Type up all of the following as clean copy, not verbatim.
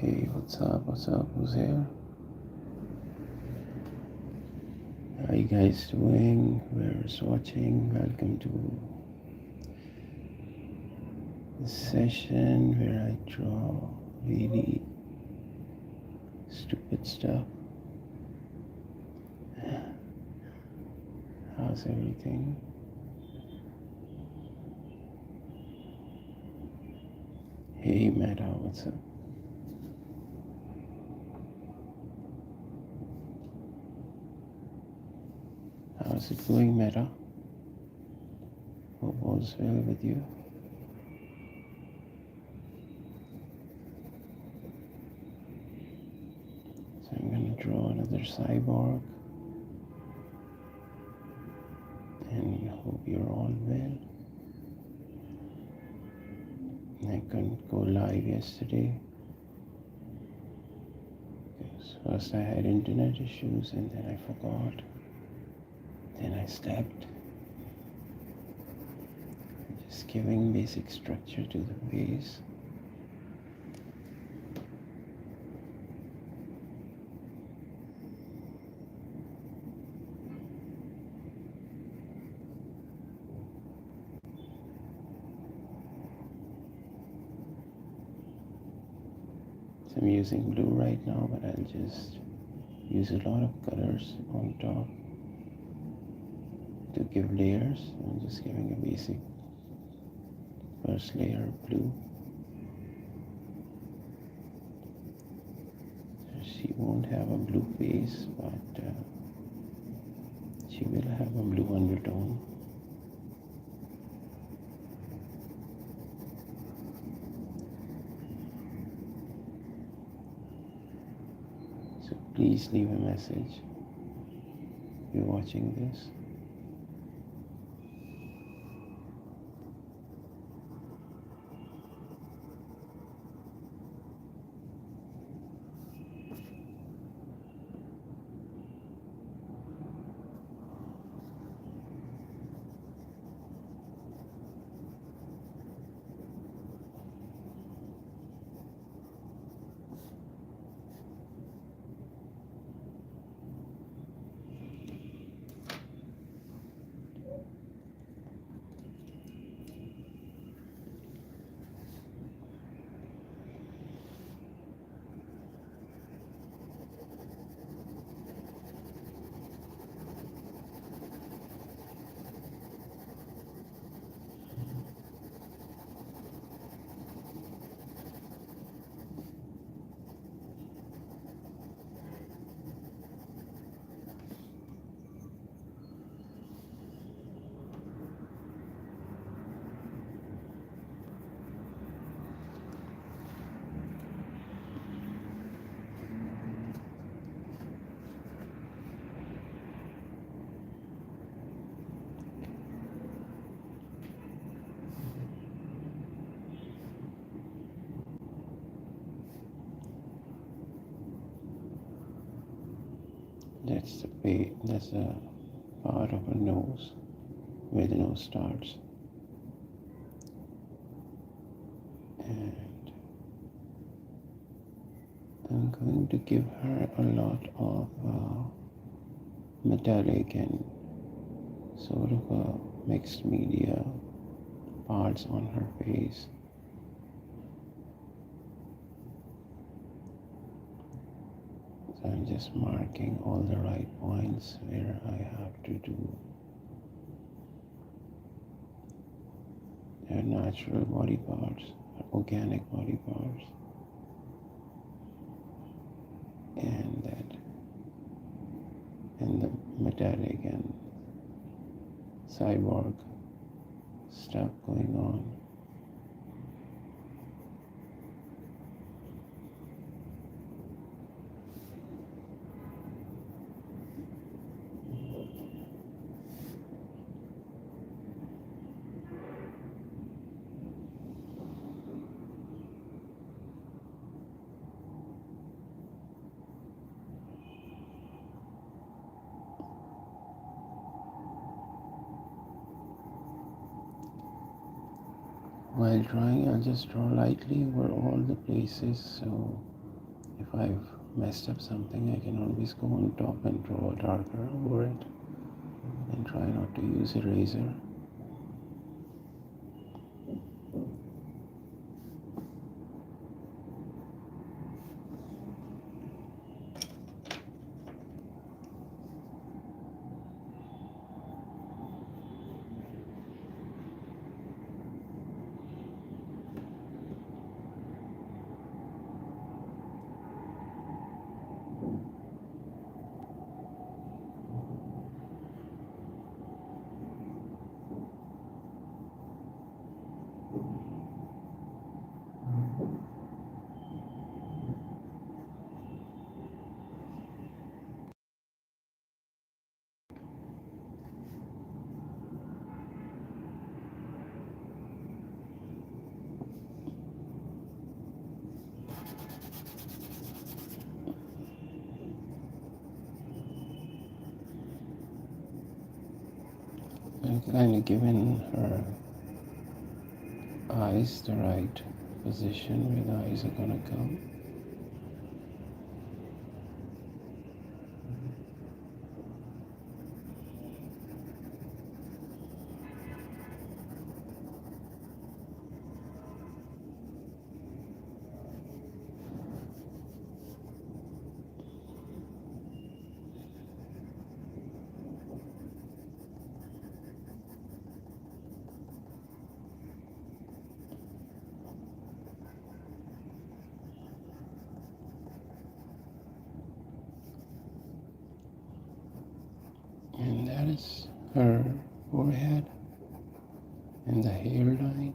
Hey, what's up? What's up? Who's here? How you guys doing? Whoever's watching, welcome to this session where I draw really stupid stuff. How's everything? Hey, Meta, what's up? How's it going, Meta? Hope all's well with you. So I'm gonna draw another cyborg and hope you're all well. I couldn't go live yesterday because first I had internet issues and then I forgot. Then I stepped, just giving basic structure to the base. So I'm using blue right now, but I'll just use a lot of colors on top to give layers. I'm just giving a basic first layer of blue. So she won't have a blue base, but she will have a blue undertone. So please leave a message if you're watching this. That's a part of her nose where the nose starts. And I'm going to give her a lot of metallic and sort of a mixed media parts on her face. So I'm just marking all the right points where I have to do her natural body parts, her organic body parts. And that, and the metallic and cyborg stuff going on. While drawing, I'll just draw lightly over all the places so If I've messed up something, I can always go on top and draw darker over it and try not to use eraser. And kind of giving her eyes the right position where the eyes are gonna come. And that is her forehead and the hairline.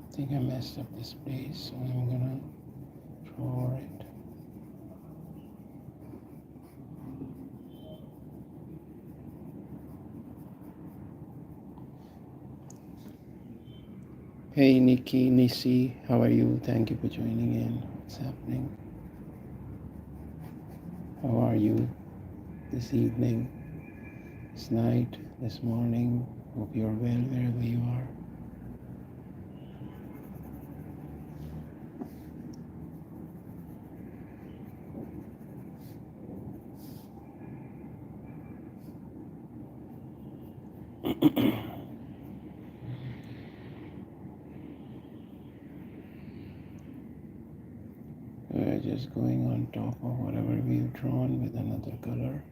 I think I messed up this place, so I'm gonna draw it. Hey Nikki, Nisi, how are you? Thank you for joining in. What's happening? How are you this evening, this night, this morning? Hope you're well wherever you are. We're just going on top of whatever we've drawn with another color.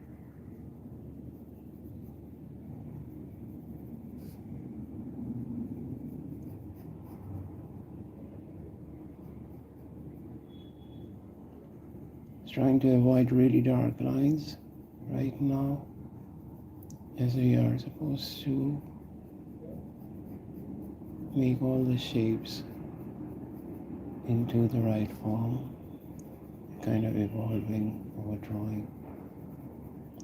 Trying to avoid really dark lines right now, as we are supposed to make all the shapes into the right form, kind of evolving over drawing.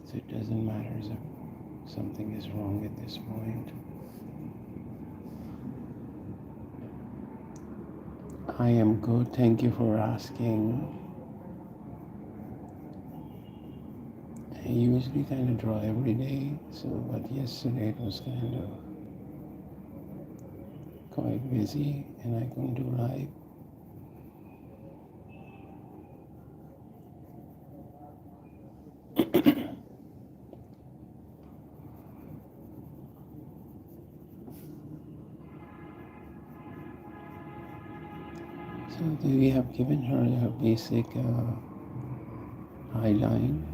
So it doesn't matter if something is wrong at this point. I am good, thank you for asking. I usually kind of draw every day, but yesterday it was kind of quite busy and I couldn't do live. So we have given her a basic eye line,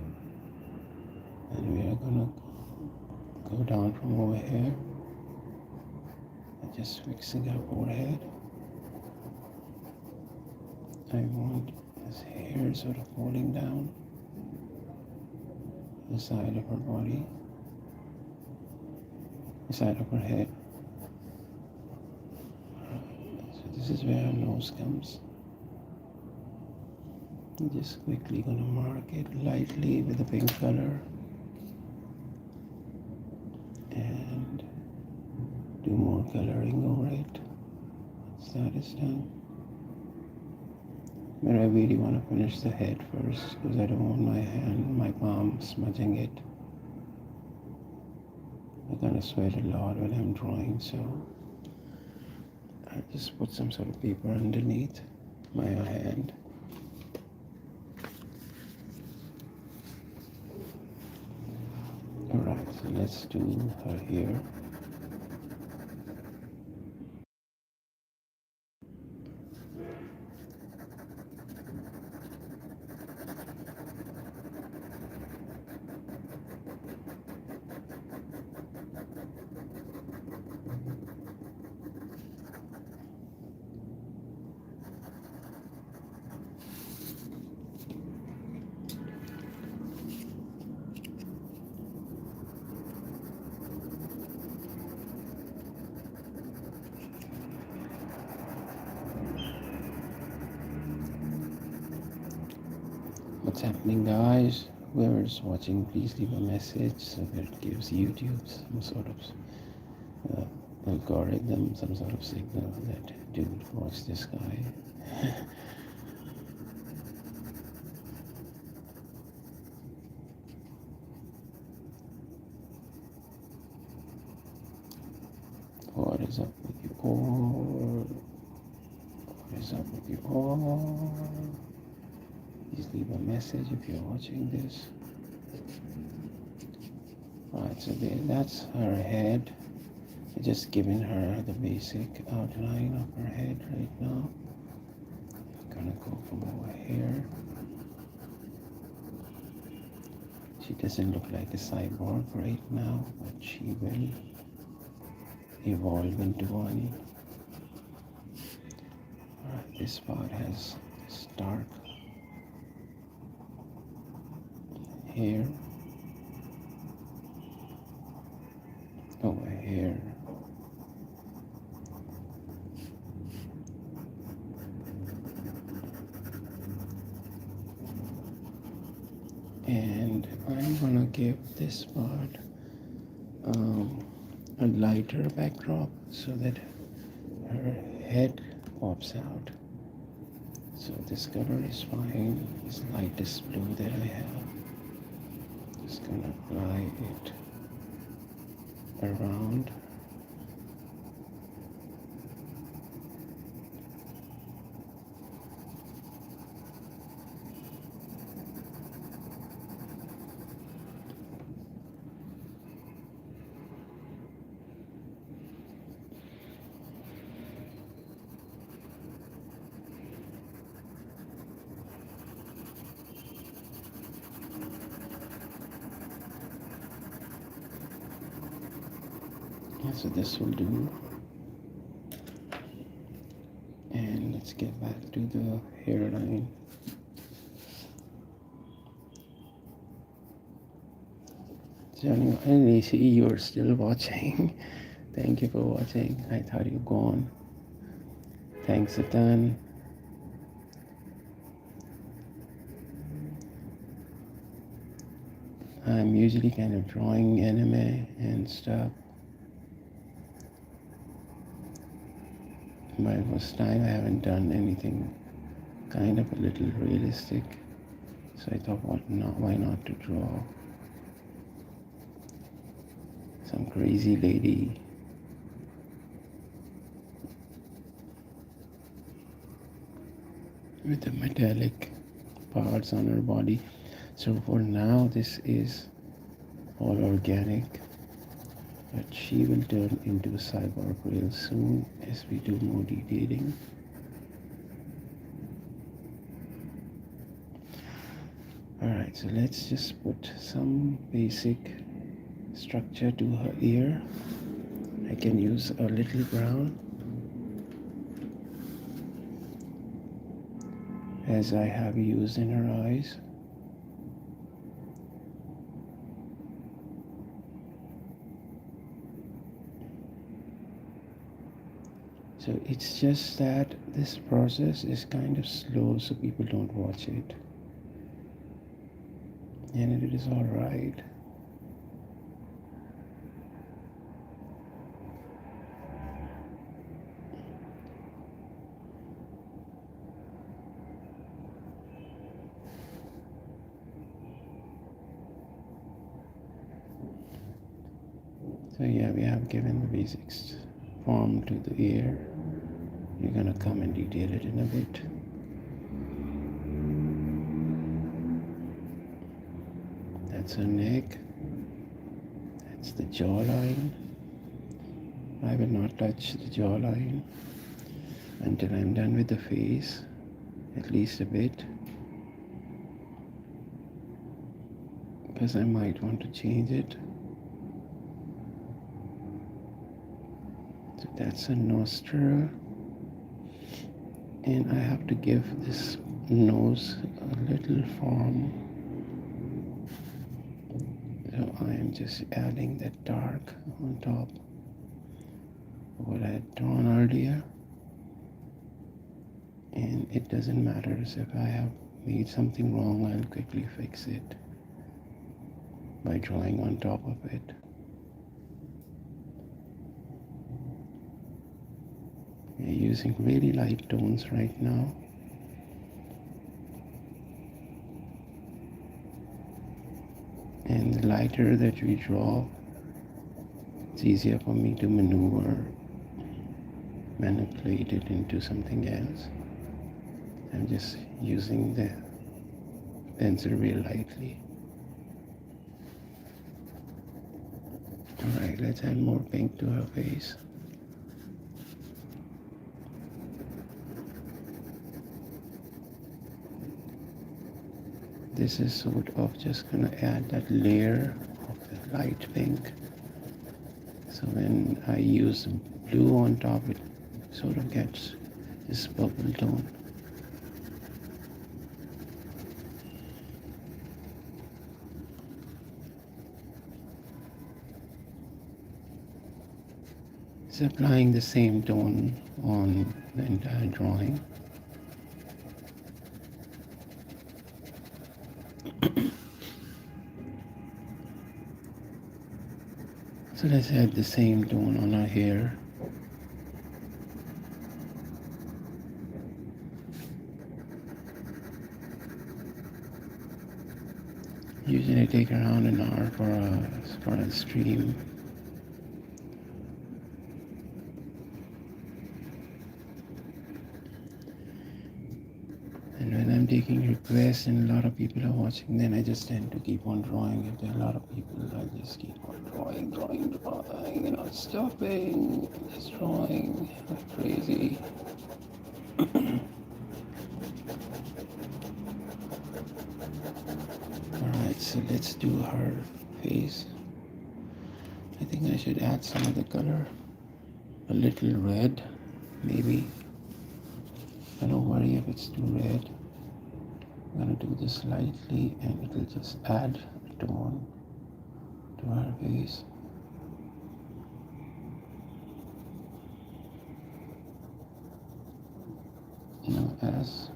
and we are gonna go down from over here and just fixing her forehead. I want this hair sort of falling down the side of her body, the side of her head. So this is where her nose comes. I'm just quickly gonna mark it lightly with a pink color and do more coloring over it. Once that is done. But I really want to finish the head first because I don't want my palm smudging it. gonna sweat a lot when I'm drawing, so I just put some sort of paper underneath my hand. Alright, so let's do her hair. What's happening, guys? Whoever's watching, please leave a message so that it gives YouTube some sort of algorithm, some sort of signal that, dude, watch this guy. What is up with you all? What is up with you all? Please leave a message if you're watching this. Alright, so that's her head. I'm just giving her the basic outline of her head right now. I'm gonna go from over here. She doesn't look like a cyborg right now, but she will evolve into one. Alright, this part has this dark hair over here. And I'm gonna give this part a lighter backdrop so that her head pops out. So this color is fine, this lightest blue that I have. Just gonna apply it around. So this will do. And let's get back to the hairline. Johnny, I see you're still watching. Thank you for watching. I thought you'd gone. Thanks a ton. I'm usually kind of drawing anime and stuff. But first time I haven't done anything kind of a little realistic. So I thought, why not to draw some crazy lady with the metallic parts on her body. So for now this is all organic, but she will turn into a cyborg real soon as we do more detailing. Alright, so let's just put some basic structure to her ear. I can use a little brown as I have used in her eyes. So it's just that this process is kind of slow, so people don't watch it. And it is alright. So yeah, we have given the basics form to the ear. We're gonna come and detail it in a bit. That's her neck. That's the jawline. I will not touch the jawline until I'm done with the face, at least a bit, because I might want to change it. So that's a nostril, and I have to give this nose a little form. So I am just adding that dark on top of what I had drawn earlier. And it doesn't matter if I have made something wrong, I'll quickly fix it by drawing on top of it. We're using really light tones right now. And the lighter that we draw, it's easier for me to manipulate it into something else. I'm just using the pencil real lightly. Alright, let's add more pink to her face. This is sort of just gonna add that layer of the light pink. So when I use blue on top, it sort of gets this purple tone. It's applying the same tone on the entire drawing. So let's add the same tone on our hair. Usually take around an hour for a stream. And when I'm taking requests and a lot of people are watching, then I just tend to keep on drawing. If there are a lot of people, I just keep on drawing, not stopping, just drawing like crazy. Alright, so let's do her face. I think I should add some of the color. A little red, maybe. I don't worry if it's too red. I'm gonna do this lightly and it'll just add a tone to her face. Now as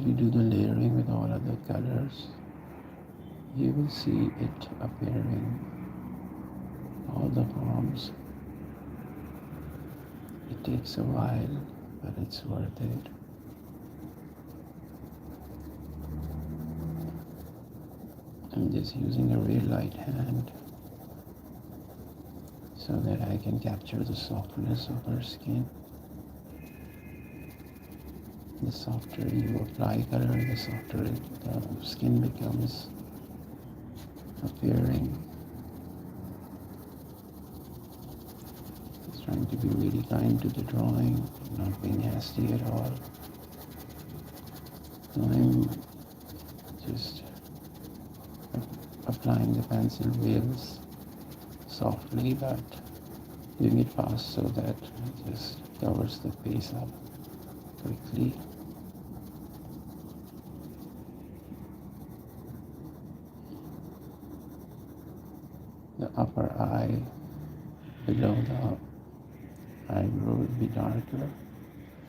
we do the layering with all other colors, you will see it appearing all the forms. It takes a while, but it's worth it. I'm just using a real light hand so that I can capture the softness of her skin. The softer you apply color, the softer the skin becomes appearing. Just trying to be really kind to the drawing, not being hasty at all. So I'm just applying the pencil wheels softly, but doing it fast so that it just covers the face up quickly. The upper eye below the eyebrow will be darker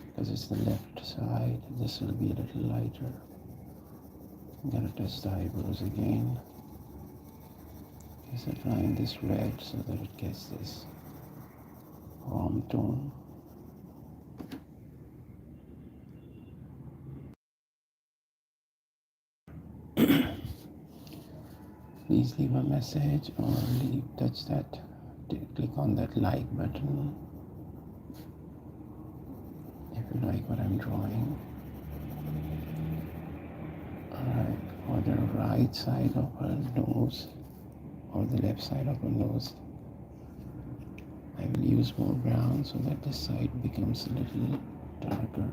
because it's the left side. This will be a little lighter. I'm gonna test the eyebrows again. Just applying this red so that it gets this warm tone. please leave a message or click on that like button if you like what I'm drawing. Alright, for the right side of her nose or the left side of her nose, I will use more brown so that this side becomes a little darker.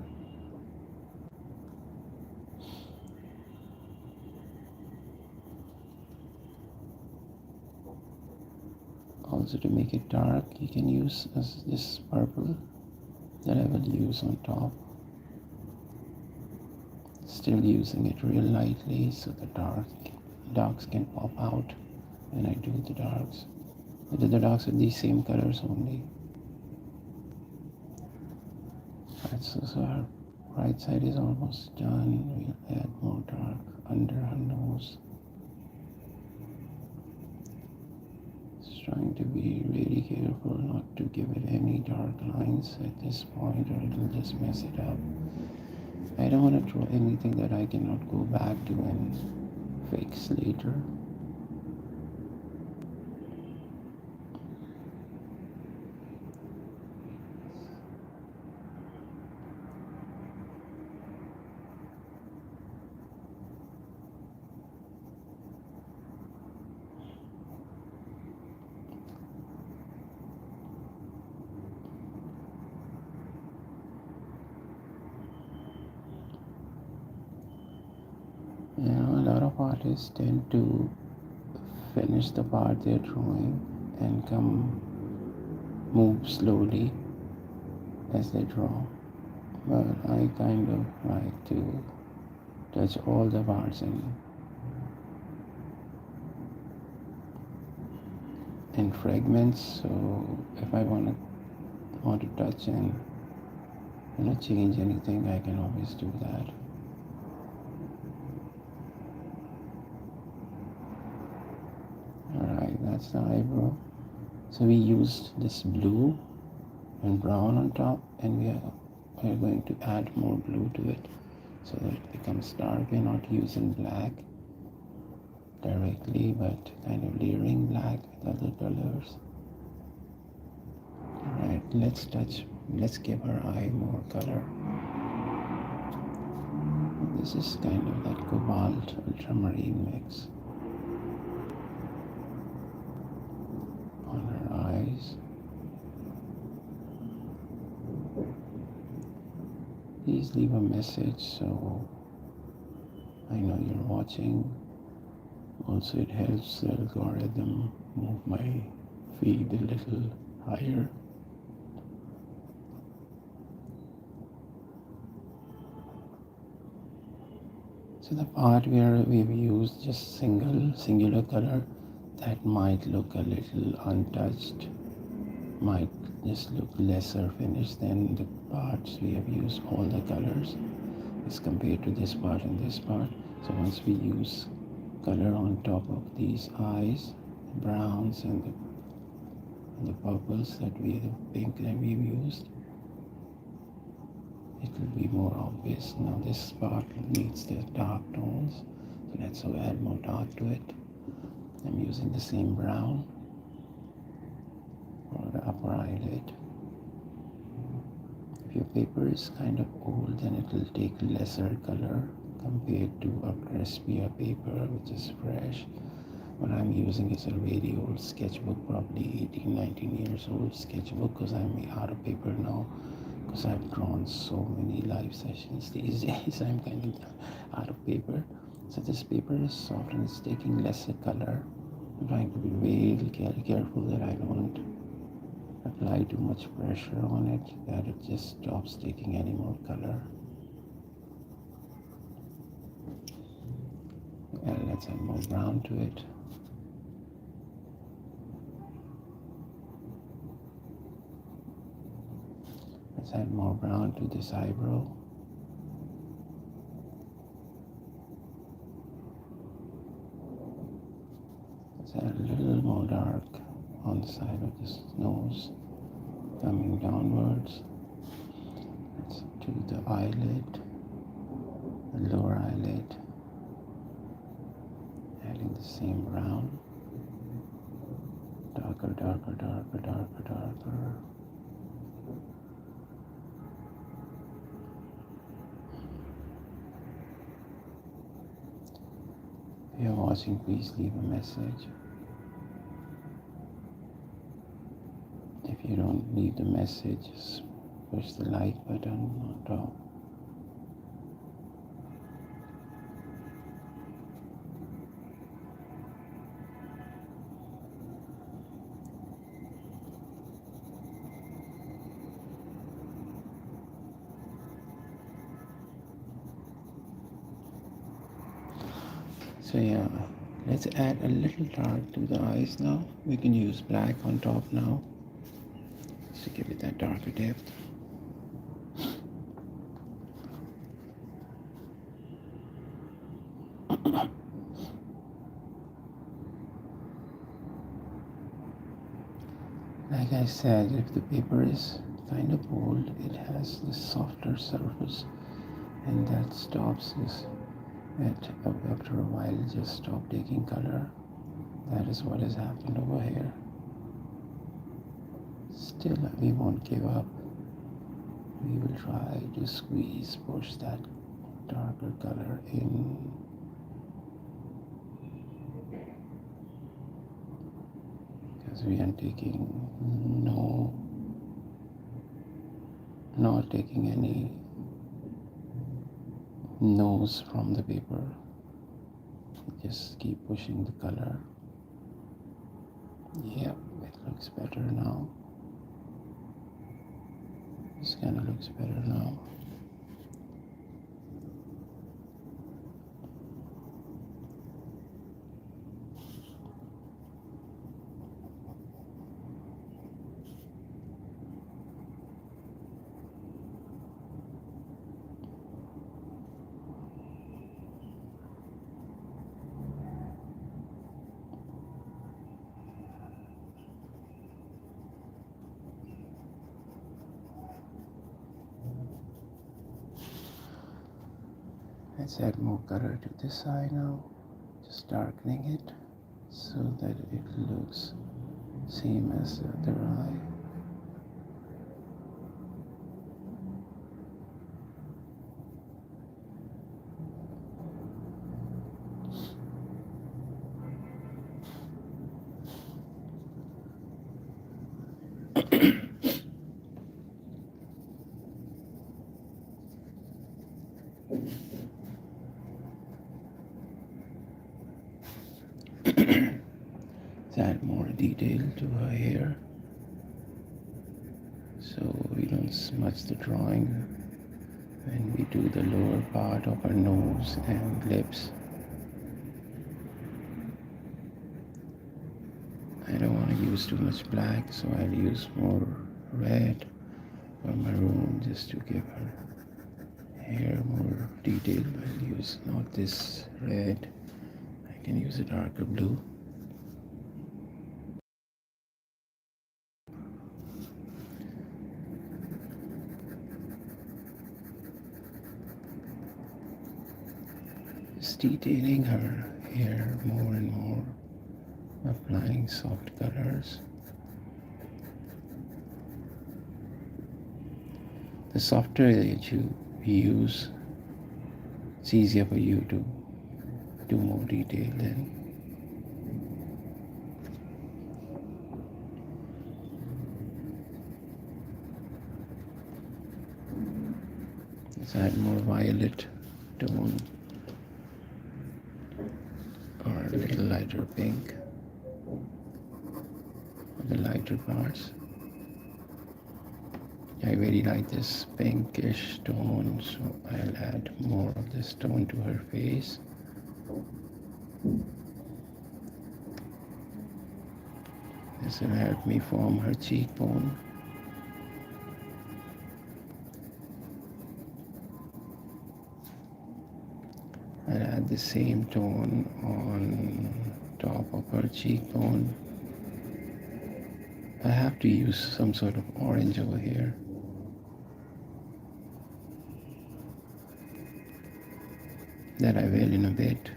Also, to make it dark, you can use this purple that I will use on top. Still using it real lightly so the darks can pop out when I do the darks. I do the darks with these same colors only. Right, so our right side is almost done. We'll add more dark under her nose. Just trying to be really careful not to give it any dark lines at this point or it'll just mess it up. I don't want to draw anything that I cannot go back to and fix later. You know, a lot of artists tend to finish the part they're drawing and move slowly as they draw. But I kind of like to touch all the parts in fragments. So if I want to touch and change anything, I can always do that. Alright, that's the eyebrow. So we used this blue and brown on top, and we are going to add more blue to it so that it becomes dark. We're not using black directly, but kind of layering black with other colors. Alright, let's give her eye more color. This is kind of that cobalt ultramarine mix on her eyes. Please leave a message so I know you're watching. Also, it helps the algorithm move my feed a little higher. So the part where we've used just singular color, that might look a little untouched, might just look lesser finished than the parts we have used all the colors as compared to this part and this part. So once we use color on top of these eyes, the browns and the purples the pink that we've used, it will be more obvious. Now this part needs the dark tones, so let's add more dark to it. I'm using the same brown for the upper eyelid. If your paper is kind of old, then it will take lesser color compared to a crispier paper which is fresh. What I'm using is a really old sketchbook, probably 18, 19 years old sketchbook, because I'm out of paper now. Because I've drawn so many live sessions these days, I'm kind of out of paper. So this paper is soft and it's taking lesser color. I'm trying to be really careful that I don't apply too much pressure on it, that it just stops taking any more color. And let's add more brown to it. Let's add more brown to this eyebrow. Let's add a little more dark on the side of this nose, coming downwards. Let's do the eyelid, the lower eyelid. Add getting the same brown. Darker, darker, darker, darker, darker. If you're watching, please leave a message. If you don't leave the message, just push the like button on top. So yeah, let's add a little dark to the eyes now. We can use black on top now to give it that darker depth. Like I said, if the paper is kind of bold, it has this softer surface, and that stops this. After a while, just stop taking color. That is what has happened over here. Still, we won't give up. We will try to squeeze, push that darker color in. Because we are taking not taking any nose from the paper. Just keep pushing the color. Yep, it looks better now. This kind of looks better now. Let's add more color to this eye now, just darkening it so that it looks same as the other eye. Let's add more detail to her hair so we don't smudge the drawing when we do the lower part of her nose and lips. I don't want to use too much black, so I'll use more red or maroon just to give her hair more detail. I'll use not this red, I can use a darker blue. Just detailing her hair more and more, applying soft colors. The softer that you use, it's easier for you to do more detail then. Let's add more violet tone or a little lighter pink for the lighter parts. I really like this pinkish tone, so I'll add more of this tone to her face. This will help me form her cheekbone. I'll add the same tone on top of her cheekbone. I have to use some sort of orange over here. That I will in a bit.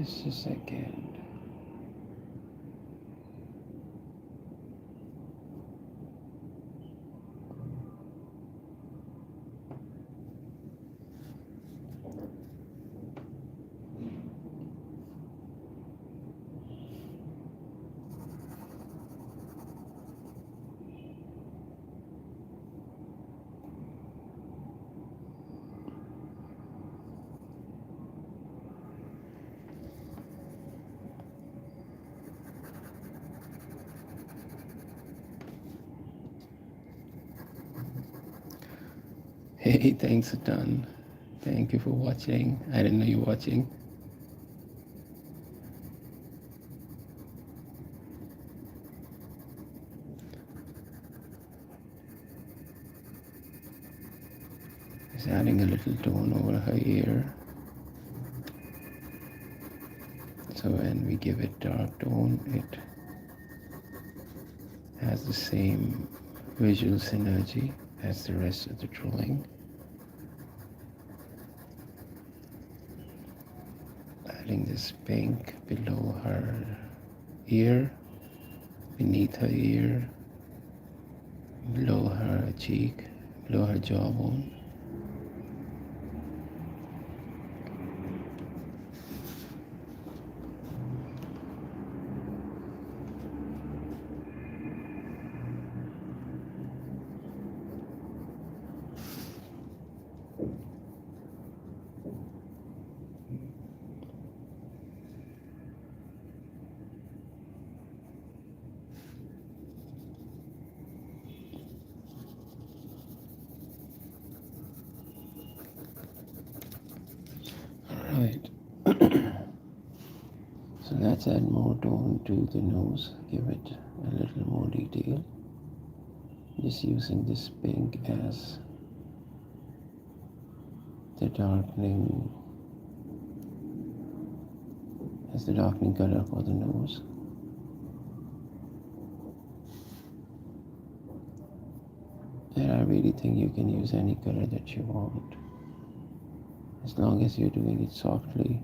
Just a second. Hey, thanks a ton. Thank you for watching. I didn't know you were watching. Just adding a little tone over her ear. So when we give it dark tone, it has the same visual synergy as the rest of the drawing. Adding this pink below her ear, beneath her ear, below her cheek, below her jawbone. Alright. So let's add more tone to the nose, give it a little more detail. Just using this pink as the darkening color for the nose. And I really think you can use any color that you want, as long as you're doing it softly.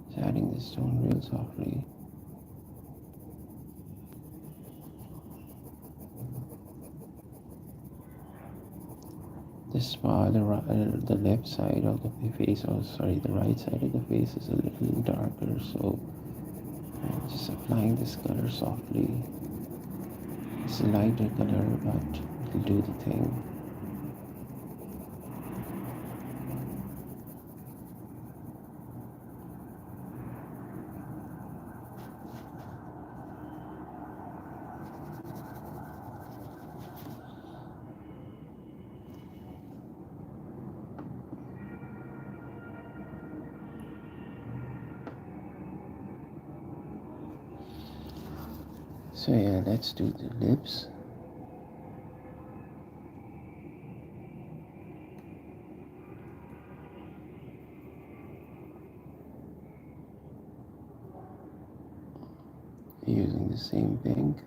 Just adding this tone real softly. This part, the left side of the face, or sorry, the right side of the face is a little darker, so I'm just applying this color softly. It's a lighter color, but it'll do the thing. So yeah, let's do the lips. Using the same pink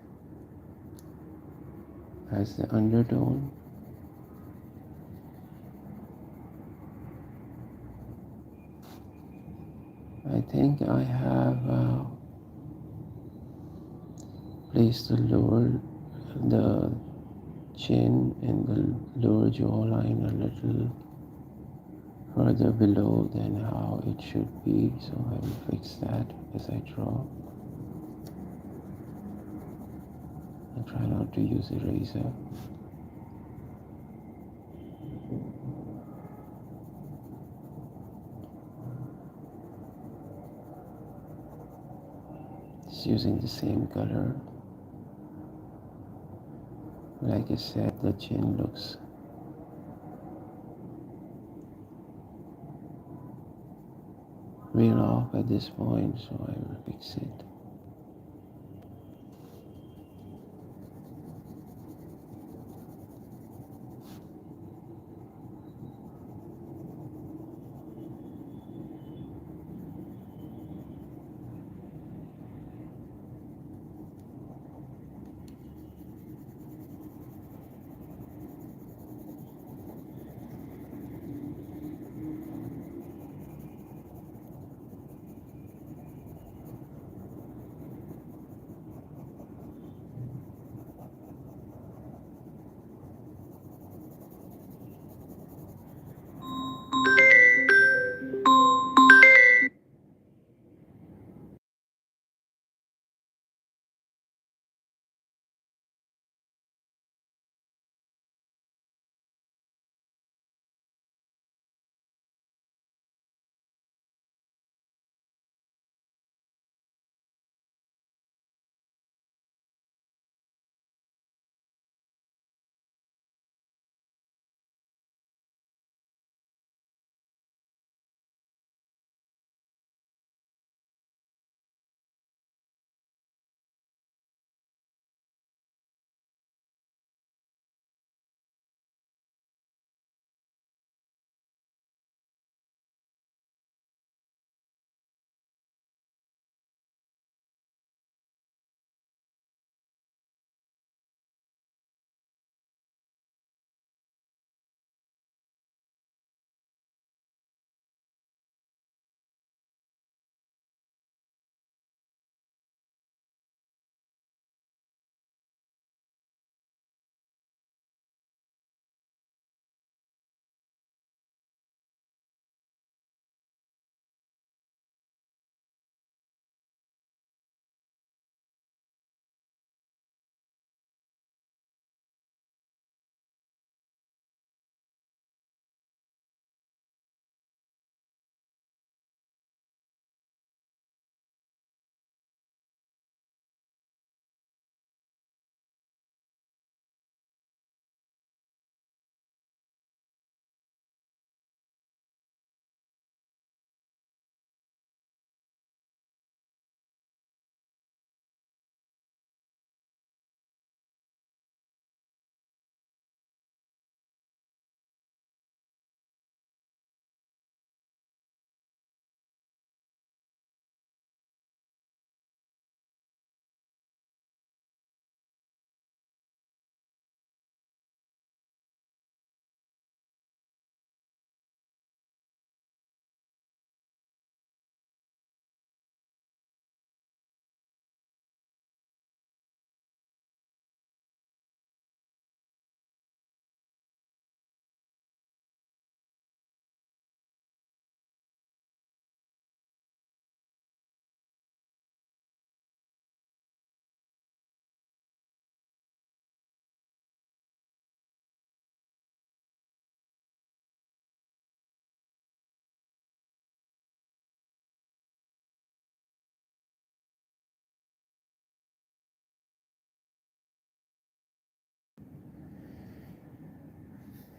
as the undertone. I think I have placed the chin and the lower jawline a little further below than how it should be, so I will fix that as I draw. And try not to use eraser. Just using the same color. Like I said, the chin looks real off at this point, so I will fix it.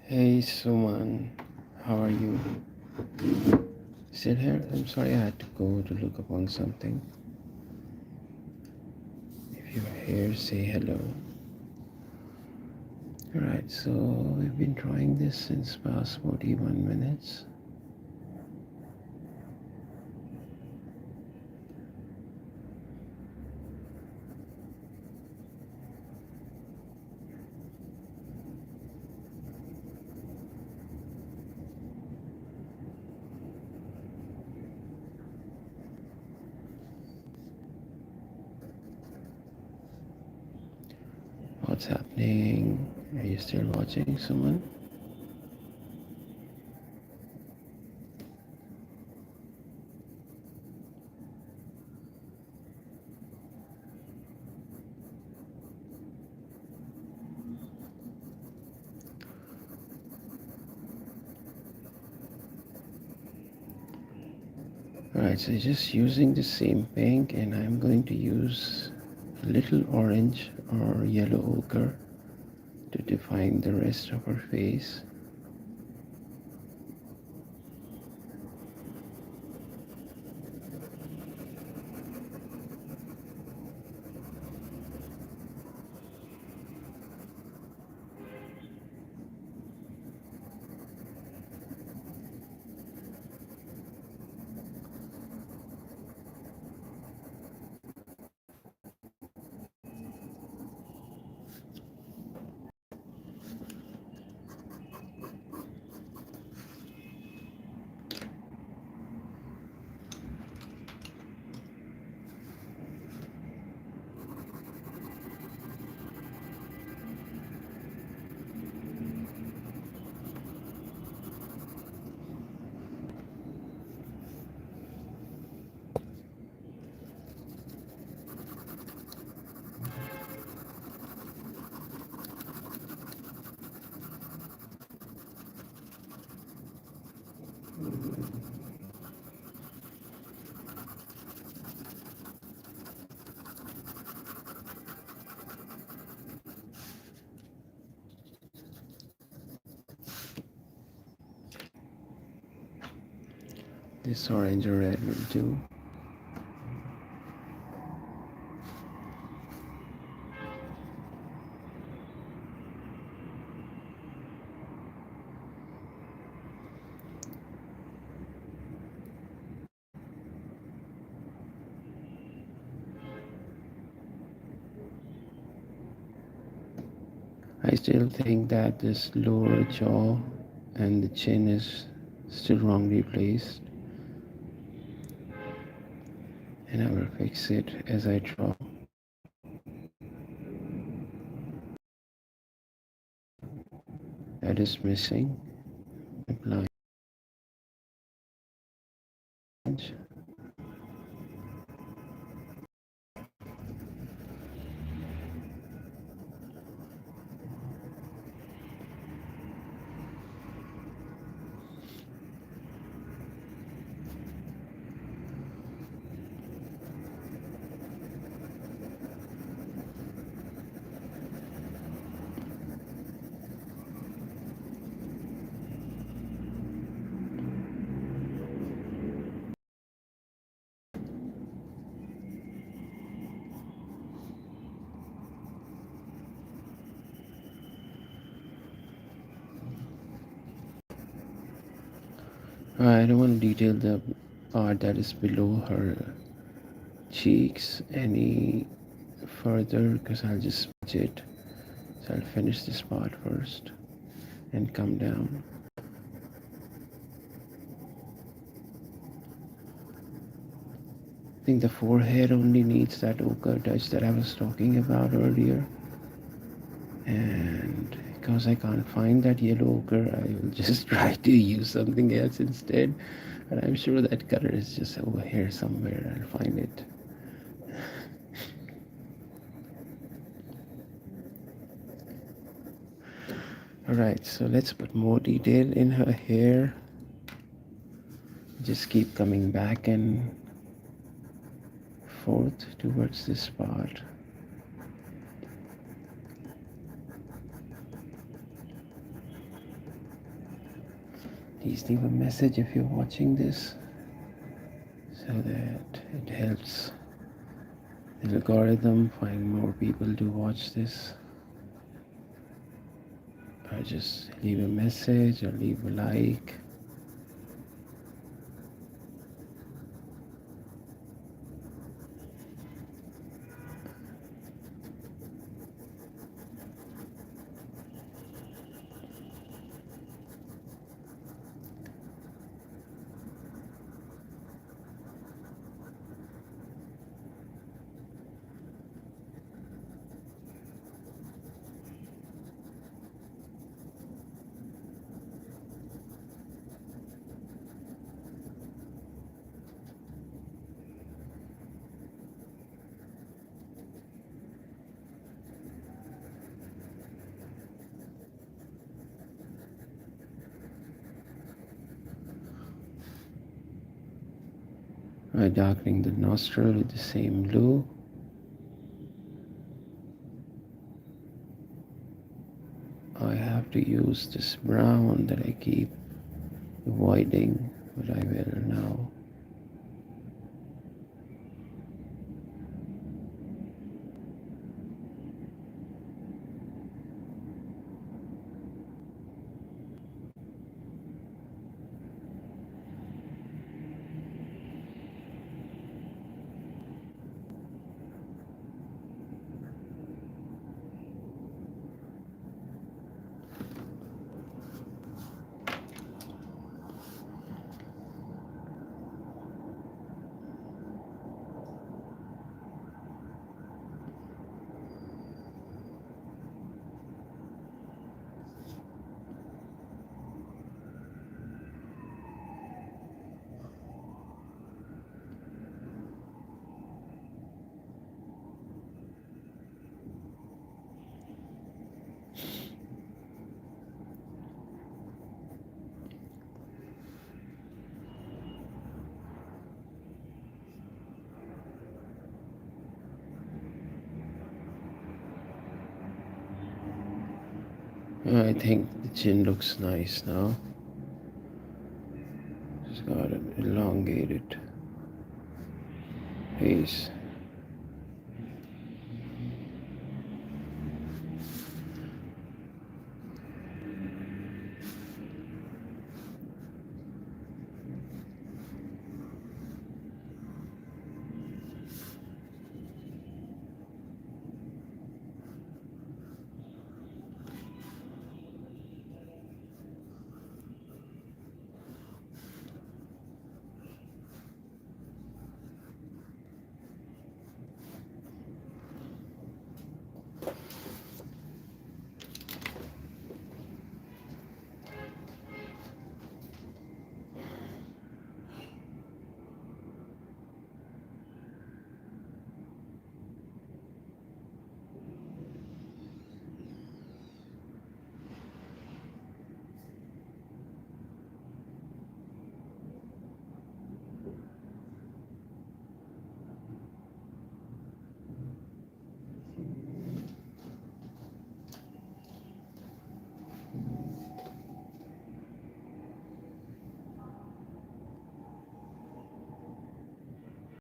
Hey Suman, how are you? Still here? I'm sorry I had to go to look upon something. If you're here, say hello. Alright, so we've been trying this since past 41 minutes. What's happening? Are you still watching someone? Alright, so just using the same pink, and I'm going to use a little orange or yellow ochre to define the rest of her face. This orange or red will do. I still think that this lower jaw and the chin is still wrongly placed, and I will fix it as I draw. That is missing. Apply. I don't want to detail the part that is below her cheeks any further because I'll just smudge it. So I'll finish this part first and come down. I think the forehead only needs that ochre touch that I was talking about earlier. And because I can't find that yellow ochre, I will just try to use something else instead. But I'm sure that color is just over here somewhere. I'll find it. Alright, so let's put more detail in her hair. Just keep coming back and forth towards this part. Please leave a message if you're watching this so that it helps the algorithm find more people to watch this. Or just leave a message or leave a like. By darkening the nostril with the same blue. I have to use this brown that I keep avoiding, but I will now. I think the chin looks nice now. It's got an elongated face.